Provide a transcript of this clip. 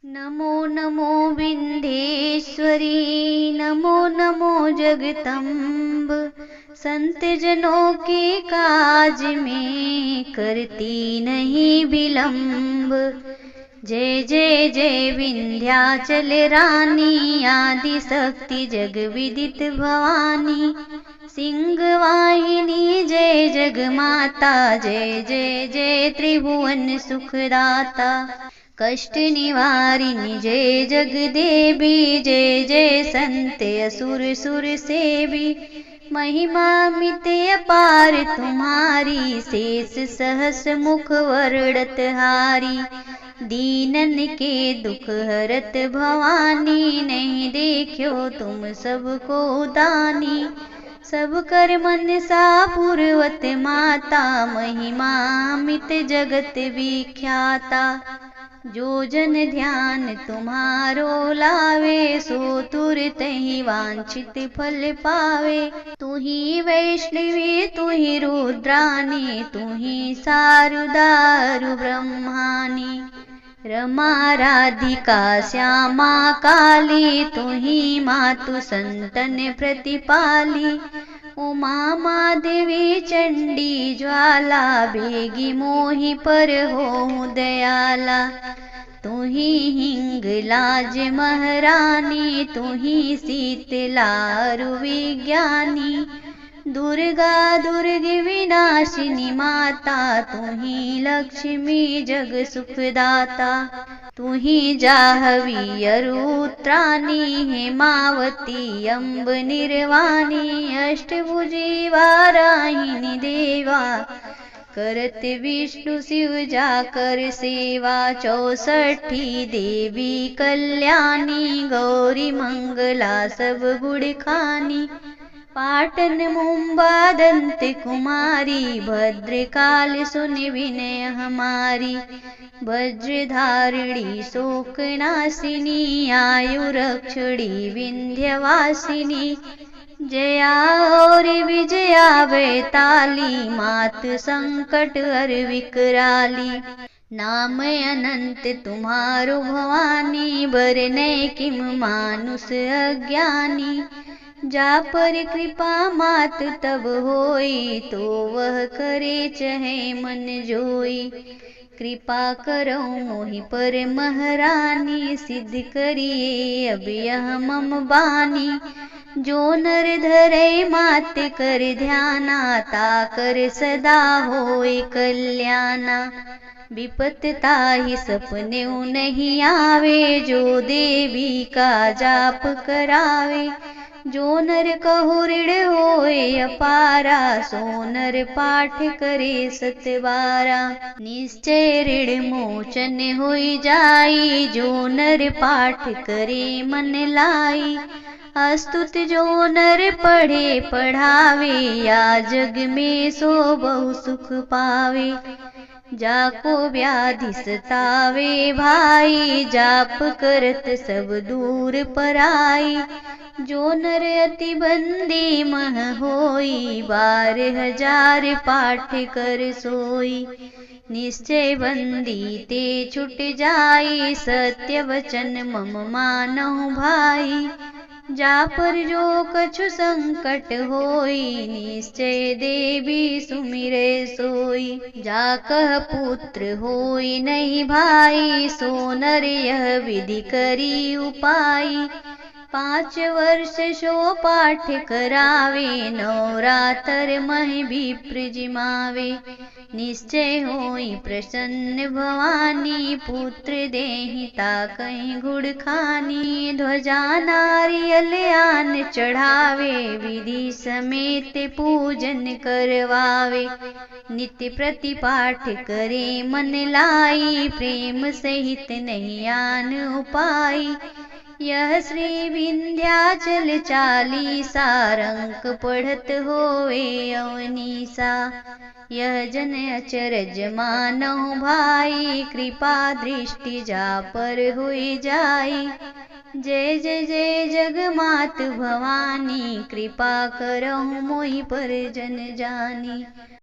नमो नमो विंध्येश्वरी, नमो नमो जगदम्ब। संत जनों के काज में करती नहीं विलंब। जय जय जय विंध्याचल रानी, आदि शक्ति जग विदित भवानी। सिंह वाहिनी जय जग माता, जय जय जय त्रिभुवन सुखदाता। कष्ट निवारिणी जय जगदेवी, जय जय संत असुर सुर सेवी। महिमा मित अपार तुम्हारी, शेष सहस मुख वर्णत हारी। दीनन के दुख हरत भवानी, नहीं देखो तुम सबको दानी। सब कर मन सा पूर्वत माता, महिमा मित जगत विख्याता। जो जन ध्यान तुम्हारो लावे, सो तुरत ही वांछित फल पावे। तू ही वैष्णवी तू ही रुद्रानी, तू ही सारुदारु ब्रह्मानी। रमा राधिका श्यामा काली, तू ही मातु संतन प्रतिपाली। उमा माधवी चंडी ज्वाला, बेगी मोहि पर हो दयाला। तू ही हिंगलाज महारानी, तू ही शीतलारु विज्ञानी। दुर्गा दुर्ग विनाशिनी माता, तू ही लक्ष्मी जग सुखदाता। तू ही जाह्नवी अरुत्रानी, हेमावती अम्ब निर्वाणी। अष्टभुजी वाराहिनी देवा, करत विष्णु शिव जाकर सेवा। 64 देवी कल्याणी, गौरी मंगला सब गुण खानी। पाटन मुंबा दंत कुमारी, भद्रकाल सुन विनय हमारी। वज्रधारिणी शोकनाशिनी, आयु रक्षणी विंध्यवासिनी। जया और विजया वैताली, मात संकट हर विकराली। नाम अनंत तुम्हारो भवानी, बरने किम मानुष अज्ञानी। जा पर कृपा मात तब होई, तो वह करे चहे मन जोई। कृपा करो मोहि पर महारानी, सिद्ध करिए अब यह मम बानी। जो नर धरे मात कर ध्याना, ताकर सदा होए कल्याणा। विपत ताहि सपने नहीं आवे, जो देवी का जाप करावे। जो नर कहु ऋण होए अपारा, सो नर पाठ करे सतबारा। निश्चय ऋण मोचन होई जाई, जो नर पाठ करे मन लाई। अस्तुत जो नर पढ़े पढ़ावे, या जग में सो बहु सुख पावे। जाको व्याधि सतावे भाई, जाप करत सब दूर पराई। जो नर अति बंदी मह होई, 12,000 पाठ कर सोई। निश्चय बंदी ते छुट जाई, सत्य वचन मम मानहु भाई। जा पर जो कछु संकट होई, निश्चय देवी सुमिरे सोई। जा कह पुत्र होई नहीं भाई, सो नर यह विधि करी उपाई। 5 वर्ष सो पाठ करावे, नवरातर मह विप्र जिमावे। निश्चय होई प्रसन्न भवानी, पुत्र देहि ताकहि गुण खानी। ध्वजा नारियल आन चढ़ावे, विधि समेत पूजन करवावे। नित्य प्रति पाठ करे मन लाई, प्रेम सहित नहीं आन उपाई। यह श्री विंध्याचल चालीसा, रंक पढ़त होए अवनीसा। यह जन अचरज मानहु भाई, कृपा दृष्टि जा पर होई जाई। जय जय जय जगमात भवानी, कृपा करहु मोहि पर जन जानी।